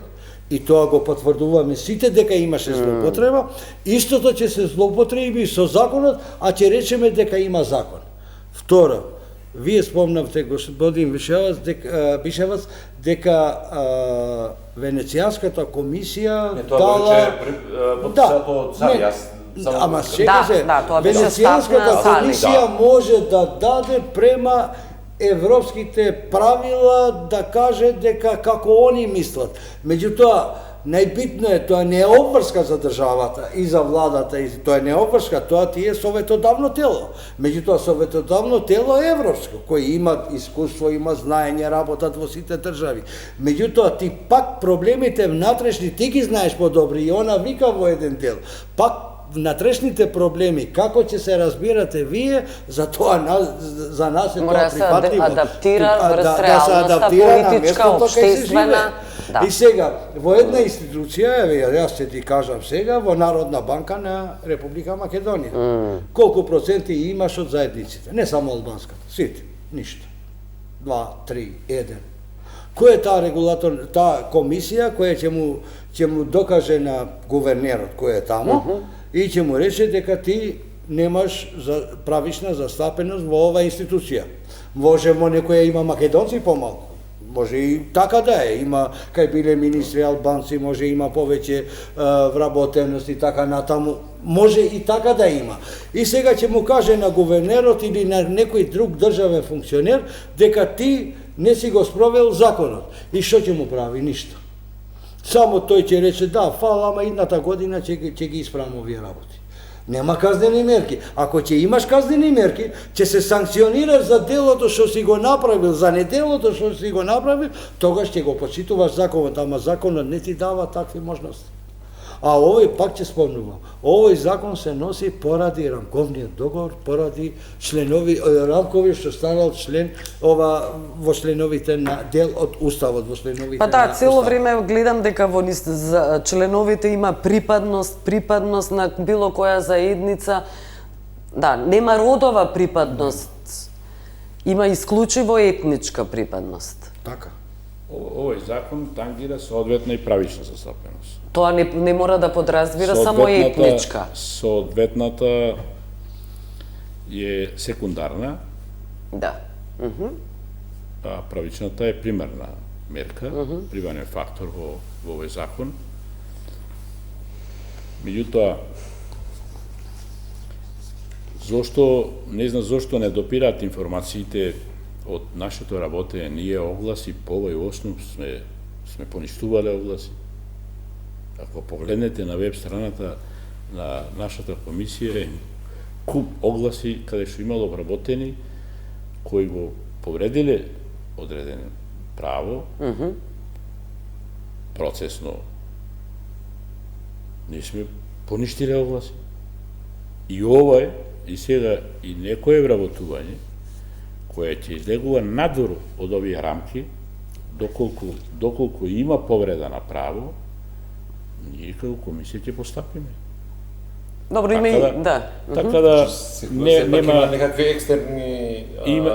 и тоа го потврдуваме сите дека имаше злоупотреба. Истото ќе се злоупотреби со законот, а ќе речеме дека има закон. Второ, Вие спомнавте, господин Бишевац, дека Венецијанската комисија дала... потписато цари, јас само... Ама сега се, тоа беше став Венецијанската на Сали. комисија може да даде према европските правила да каже дека како они мислат. Меѓутоа, најбитно е, тоа не е обврска за државата и за владата, и тоа не е обврска, тоа ти е советодавно тело. Меѓутоа, советодавно тело е европско, кој има искуство, има знаење, работат во сите држави. Меѓутоа, ти пак проблемите внатрешни, ти ги знаеш подобри, и она вика во еден дел. Пак внатрешните проблеми, како ќе се разбирате вие, за тоа за нас е тоа прифатливо. Мора да се адаптира врз реалноста, политичка, општествена. Да. И сега, во една институција, јас ќе ти кажам сега, во Народна банка на Република Македонија. Колку проценти имаш од заедниците? Не само албанската, сите, ништо. 2, 3, 1. Кој е таа регулатор, таа комисија која ќе му докаже на гувернерот кој е таму и ќе му рече дека ти немаш правишна застапеност во оваа институција. Може во некоја има македонци помалку. Може и така да е, има кај биле министри албанци, може има повеќе вработеност и така натаму, може и така да има. И сега ќе му каже на гувернерот или на некој друг државен функционер дека ти не си го спровел законот. И што ќе му прави? Ништо. Само тој ќе рече да, фала, ама идната година ќе ги исправам овие работи. Нема казнени мерки. Ако ќе имаш казнени мерки, ќе се санкционираш за делото што си го направил, за неделото што си го направил, тогаш ќе го почитуваш законот, ама законот не ти дава такви можности. А овој пак ќе спомнувам, овој закон се носи поради рамковниот договор, поради членови рамкови што станал член во членовите на дел од уставот, во членовите. Па да, цело време гледам дека во членовите има припадност на било која заедница. Да, нема родова припадност. Има исклучиво етничка припадност. Така. Овој закон тангира соодветна и правична застапеност. Тоа не мора да подразбира само етничка. Соодветната е секундарна, Да. а правичната е примерна мерка, примерен фактор во овој закон. Меѓутоа, не знам зошто не допираат информациите од нашето работење. Ние огласи по овој основ сме поништувале огласи. Ако погледнете на веб страната на нашата комисија, куп огласи каде што имало вработени кои го повредиле одредено право, процесно. Ние сме поништиле огласи. И ова е, и сега, и некое вработување која ќе излегува надвор од овие рамки, доколку има повреда на право, ние како комисија ќе постапиме. Добро, има и да. Така да нема некакви екстерни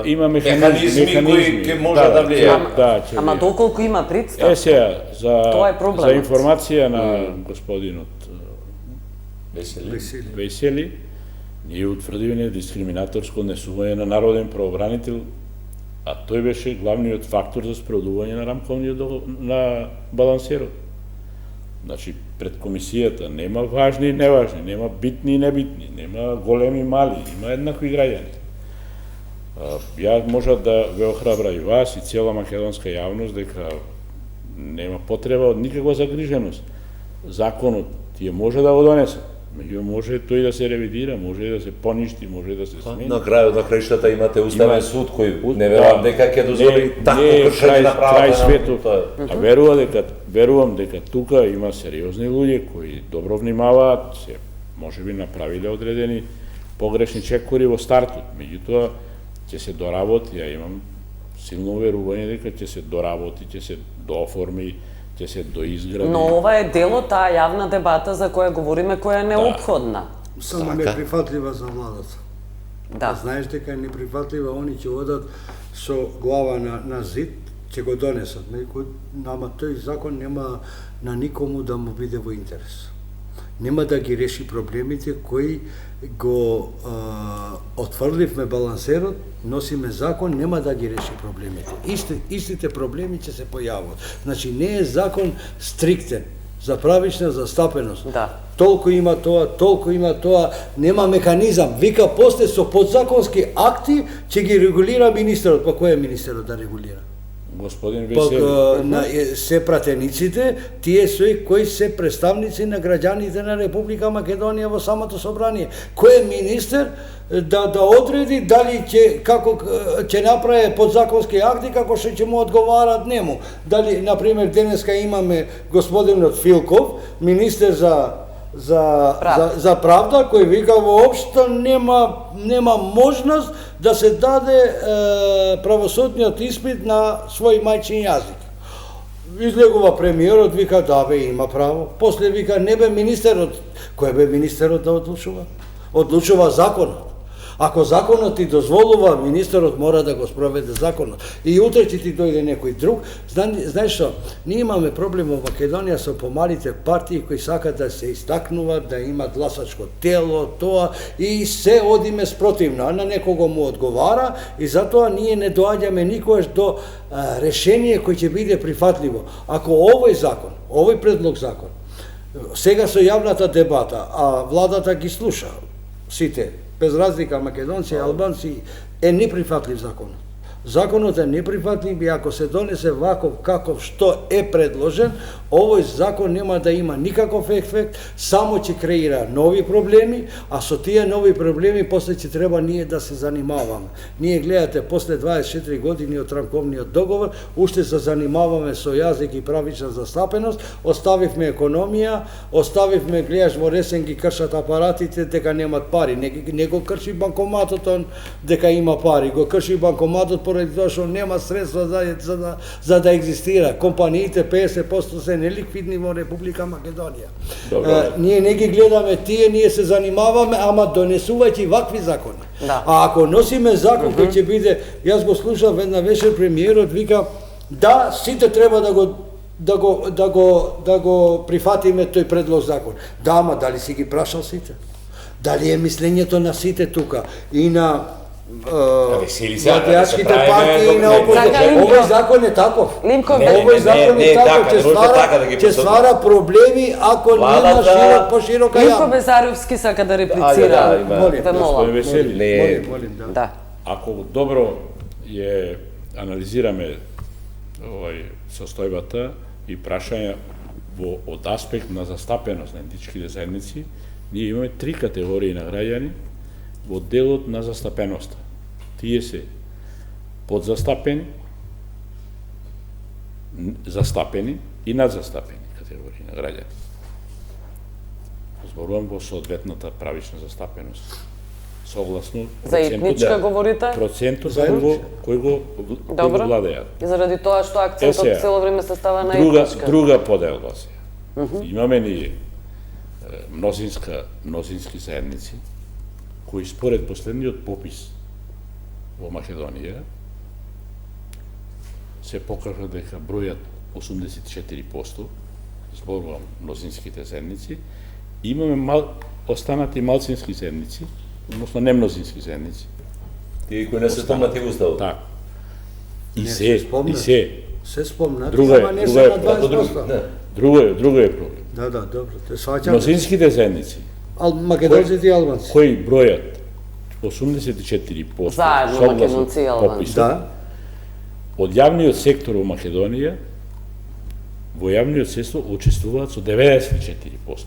има механизми кои ќе може да влијаат. Ама доколку има представа. Сега Тоа е проблемот. за информација на господинот Весели. Весели, ние утврдивме дискриминаторско однесување на народен правобранител, а тој беше главниот фактор за спроведување на рамковниот на балансерот. Значи, пред комисијата нема важни и неважни, нема битни и небитни, нема големи и мали, има еднакви граѓани. Ја можат да ве охрабра и вас и цела македонска јавност дека нема потреба од никаква загриженост. Законот тие може да го донесе, меѓу може тој да се ревидира, може да се поништи, може да се смени. На крајот на краиштата имате Уставен суд кој не верувам дека ќе дозволи такво кршење на правата. Крај светот. А верувам дека тука има сериозни луѓе кои добро внимаваат, се можеби направиле одредени погрешни чекори во стартот, меѓутоа ќе се доработи, ја имам силно верување дека ќе се доработи, ќе се дооформи, ќе се доизгради. Но ова е дел од таа јавна дебата за која говориме, која е неопходна. Само неприфатлива за владата. Да. Знаеш дека е неприфатлива, они ќе одат со глава на зид, ќе го донесат. Ама тој закон нема на никому да му биде во интерес. нема да ги реши проблемите кои го отврливме балансерот, носиме закон, нема да ги реши проблемите. Истите проблеми ќе се појават. Значи не е закон стриктен за правична застапеност. Да. Толку има тоа, нема механизам. Вика после со подзаконски акти ќе ги регулира министерот. Па кој е министерот да регулира? Господин Пак Весели, се пратениците, тие се кои се представници на граѓаните на Република Македонија во самото собрание. Кој е министер да одреди дали ќе направи подзаконски акти како што ќе му одговарат нему. Дали на пример денеска имаме господинот Филков, министер за правда, кој вика воопшто нема можност да се даде правосудниот испит на свој мајчин јазик. Излегува премиерот, вика да бе, има право. После вика не бе министерот. Кој бе министерот да одлучува? Одлучува законот. Ако законот ти дозволува, министерот мора да го спроведе законот. И утре ќе ти дојде некој друг. Знаеш што? Ние имаме проблем во Македонија со помалите партии кои сакат да се истакнуваат, да имат гласачко тело, тоа, и се одиме спротивно. А на некого му одговара и затоа ние не доаѓаме никогаш до решение кој ќе биде прифатливо. Ако овој предлог закон, сега со јавната дебата, а владата ги слуша сите, без разлика македонци и албанци, е неприфатлив законот. Законот е неприфатлив и ако се донесе ваков каков што е предложен, овој закон нема да има никаков ефект, само ќе креира нови проблеми, а со тие нови проблеми после ќе треба ние да се занимаваме. Ние гледате после 24 години од рамковниот договор, уште се занимаваме со јазик и правична застапеност, оставивме економија, гледаш во Ресен ги кршат апаратите дека немат пари, не го крши банкоматот он дека има пари, го крши банкоматот поради тоа што нема средства за да екзистира. Компаниите 50% се неликвидни во Република Македонија. Ние не ги гледаме тие, ние се занимаваме, ама донесувајќи вакви закони. Да. А ако носиме закон кој ќе биде, јас го слушав една вечер премиерот вика да сите треба да го прифатиме тој предлог закон. Да, ама дали си ги прашал сите? Дали е мислењето на сите тука и на младежките партии на опозиција? Овој закон е таков. Овој закон е таков, ќе ствара проблеми ако нема поширока Лимко јавност. Безаровски сака да реплицира. Ве молам. господин Весели, Да. ако добро ја анализираме состојбата и прашања од аспект на застапеност на етничките заедници, ние имаме три категории на граѓани во делот на застапеноста. Тие се подзастапени, застапени и надзастапени категории на граѓани. Зборувам во соодветната правична застапеност. Согласно За етничка говорите? процентот кој го владеат. И заради тоа што акцентот цело време се става на етничка. Друга поделба се. Имаме ние мнозински заедници кои според последниот попис во Македонија се покажа дека бројат 84%, зборувам мнозинските заедници, имаме останати малцински заедници, односно немнозински заедници. Тие кои не се спомнати во уставот. Така. И се спомнат, друго ама не се на 20%. Друго е проблем. Да, добро, те сваќаме. Мнозинските заедници Македонците и албанци. кои бројат 84% Заедно македонци и албанци. попис. Да. Од јавниот сектор во Македонија, во јавниот сектор учествуваат со 94%.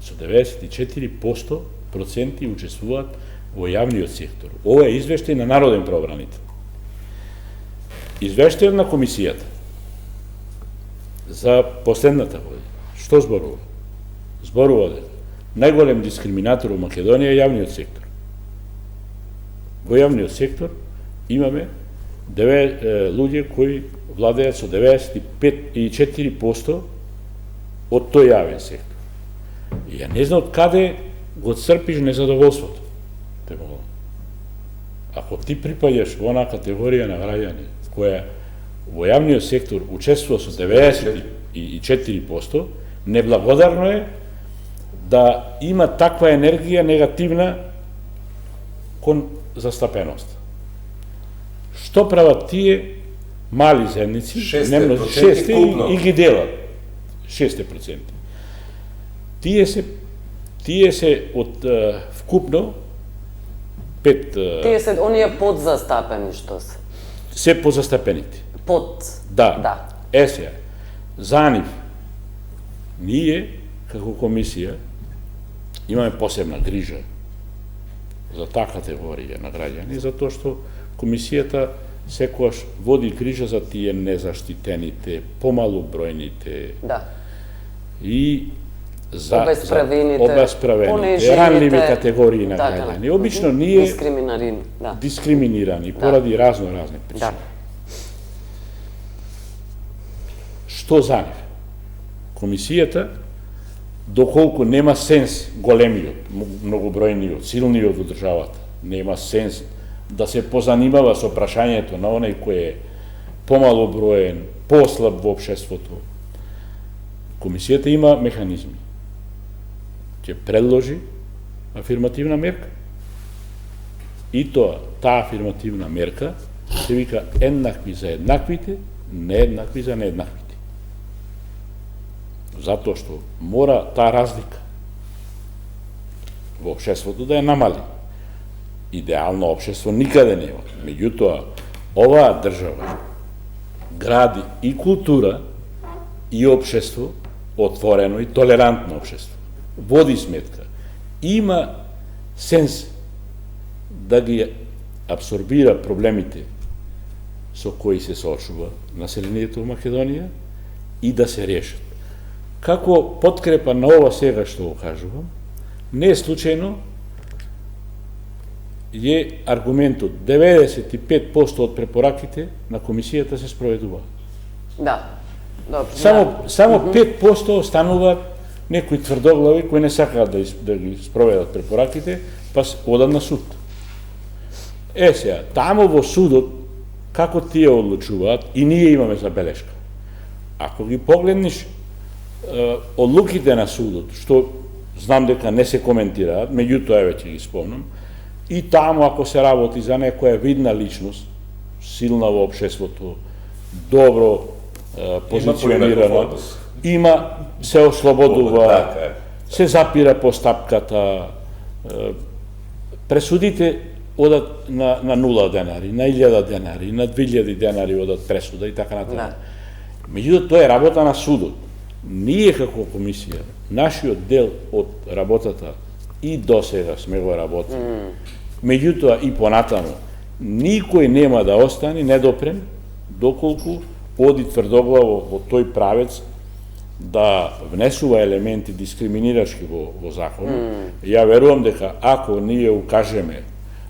Со 94% проценти учествуваат во јавниот сектор. Ова е извештај на Народен правобранител. Извештајот на комисијата за последната година, што зборува? Зборува дека најголем дискриминатор во Македонија е јавниот сектор. Во јавниот сектор имаме луѓе кои владеат со 95,4% од тој јавен сектор. И ја не знам од каде го црпиш незадоволството. Те молам. Ако ти припаѓаш во она категорија на граѓани која во јавниот сектор учествува со 94% Неблагодарно е да има таква енергија негативна кон застапеност. Што прават тие мали земници, 6% и ги делат 6%. Тие се од вкупно 5 Тие се оние подзастапени што се. се позастапените. Под. Да. Сега, за нив, ние, како комисија, имаме посебна грижа за таа категорија на граѓани, затоа што комисијата секогаш води грижа за тие незаштитените, помалобројните Да. и за Обесправените, обесправените, понижените, ранливи категории на така, граѓани. Обично ние дискриминирани, да. поради разни причини. Да. Што за нив? Комисијата, доколку нема сенс големиот, многобројниот, силниот во државата, нема сенс да се позанимава со прашањето на оној кој е помало броен, послаб во општеството. Комисијата има механизми. Ќе предложи афирмативна мерка. И таа афирмативна мерка се вика еднакви за еднаквите, нееднакви за нееднаквите. Затоа што мора таа разлика во општеството да ја намали. Идеално општество никаде нема. Меѓутоа, оваа држава гради и култура и општество, отворено и толерантно општество. Води сметка. Има сенс да ги абсорбира проблемите со кои се соочува населението во Македонија и да се решат. Како подкрепа на ова сега што го кажувам, не е случајно е аргументот 95% од препораките на комисијата се спроведуваат. Да. Добро. Само 5% остануваат некои тврдоглави кои не сакаат да ги спроведат препораките, па одат на суд. Сега, таму во судот, како тие одлучуваат, и ние имаме забелешка. Ако ги погледнеш одлуките на судот, што знам дека не се коментираат, меѓутоа веќе ги спомнам, и таму ако се работи за некоја видна личност, силна во општеството, добро позиционирана, се ослободува, се запира постапката, пресудите одат на 0 денари, на 1000 денари, на 2000 денари одат пресуда и така натаму. Меѓутоа, тоа е работа на судот. Ние како комисија, нашиот дел од работата и досега сме го работили. Меѓутоа и понатаму, никој нема да остане недопрен доколку оди тврдоглаво во тој правец да внесува елементи дискриминирачки во законот. Ја верувам дека ако ние укажеме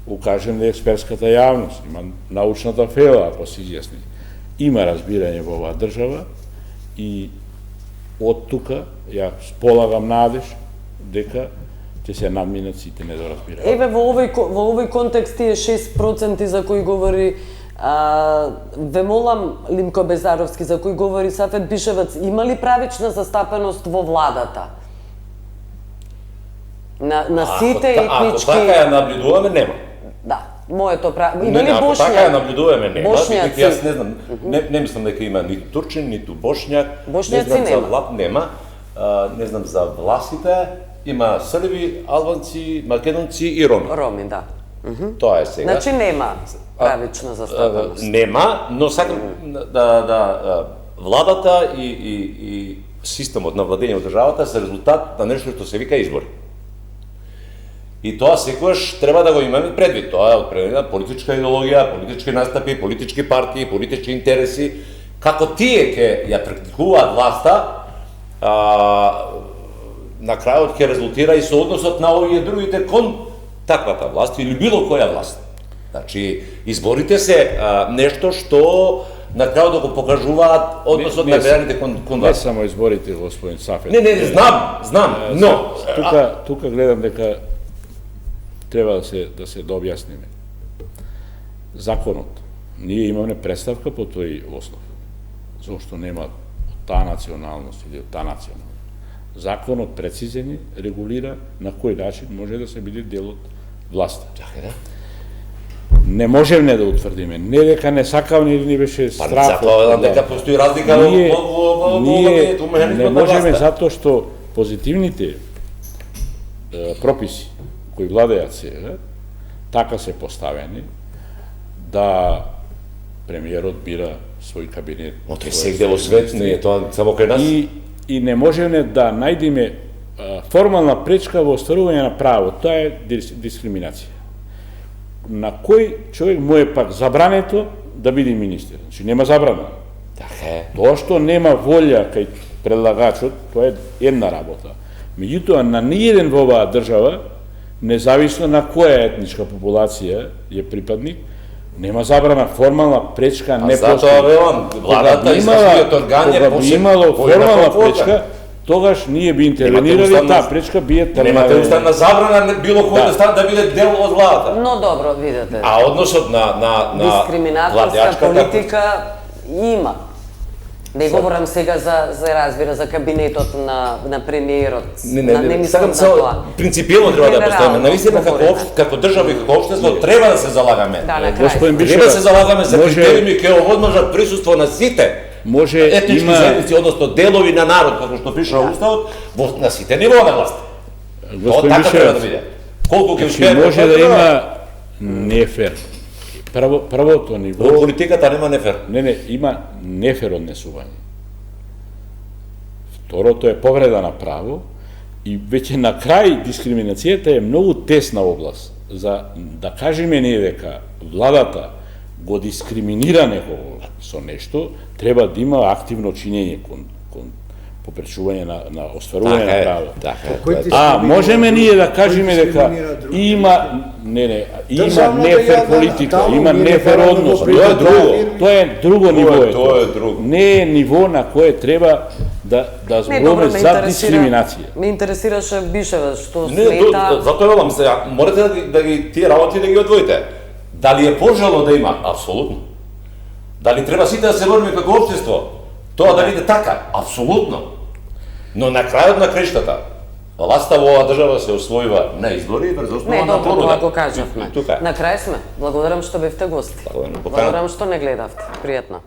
на експертската јавност, има научната фела, ако се изјасни, има разбирање во оваа држава и од тука ја сполагам надеж дека ќе се надминат сите недоразбирања. Еве во овој контекст тие 6% за кои говори ве молам Лимко Безаровски, за кои говори Сафет Бишевац, има ли правична застапеност во владата? На сите етнички... Ако така ја наблюдуваме, нема. Да, моето право. Има ли Ако Бошњак? така ја наблюдуваме, нема. Бошњаци? Јас не знам, не мислам дека има ниту турчин, ниту бошњак. Бошњаци нема. Нема. Не знам за властите, има срби, албанци, македонци и роми. Роми, да. Тоа е сега. Значи нема правична застапеност. Нема, но сакам да владата и системот на владење во државата се резултат на нешто што се вика избори. И тоа секогаш треба да го имаме предвид. Тоа е определена политичка идеологија, политички настапи, политички партии, политички интереси. Како тие ќе ја практикуваат власта, на крајот ќе резултира и со односот на овие другите кон таквата власт или било која власт. Значи, изборите се нешто што на крајот да го покажуваат односот на граѓаните кон Не власт. само изборите, господин Сафет. Не, знам, но Тука гледам дека треба да се дообјасниме. Законот. Ние имаме представка по тој основ. Зошто нема таа националност или таа националност. Законот прецизен регулира на кој начин може да се биде дел од власта. Така да. Не можем не да утврдиме, не дека не сакавме или не беше Па страф. затоа велам дека постои разлика во ние не механизмот на можеме власта. затоа што позитивните прописи кои владеат сега така се поставени да премиерот бира свој кабинет. Но тој сегде во свет не е тоа само кај нас. И не можеме да најдеме формална пречка во остварување на право. Тоа е дискриминација. На кој човек му е пак забрането да биде министер? Значи нема забрана. Така е. Тоа што нема волја кај предлагачот, тоа е една работа. Меѓутоа, на ниеден во оваа држава, независно на која етничка популација е припадник, нема забрана, формална пречка не постои. Затоа велам, владата и изvrшниот орган е кога би имало формална пречка, тогаш ние би интервенирали, таа пречка би е Немате уставна забрана било кој да стане да биде дел од владата. Но добро, видете. А односот на Дискриминаторска владеачката политика има. Не говорам сега за разбира за кабинетот на премиерот. Не мислам на тоа. Принципиелно треба да поставиме. Навистина како држава и како општество треба да се залагаме. Да, на крај. Треба да се залагаме за критериуми кои овозможат присуство на сите етнички заедници, односно делови на народ, како што пише во Уставот, на сите нивоа на власт. Тоа така треба да биде. Колку ќе успееме, може да има нефер. Првото ниво... Во политиката нема нефер. Не, има нефер однесување. Второто е повреда на право и веќе на крај дискриминацијата е многу тесна област. За да кажеме ние дека владата го дискриминира некого со нешто, треба да има активно чинење кон попречување на остварување на право. Можеме ние да кажеме дека има има нефер политика, има нефер однос, тоа е друго. Тоа е друго ниво. Тоа е друго. Не е ниво на кое треба да зборуваме за дискриминација. Ме интересираше Бишева што Не, смета. затоа велам сега, морате да ги тие работи да ги одвоите. Дали е пожелно да има? Апсолутно. Дали треба сите да се бориме како општество? Тоа да биде така? Апсолутно. Но на крајот на криштата, власта во оваа држава се освојува на избори врз основа Не, на добро, понуда. тоа го кажавме. Тука. На крај сме. Благодарам што бевте гости. Благодарам. Благодарам што не гледавте. Пријатно.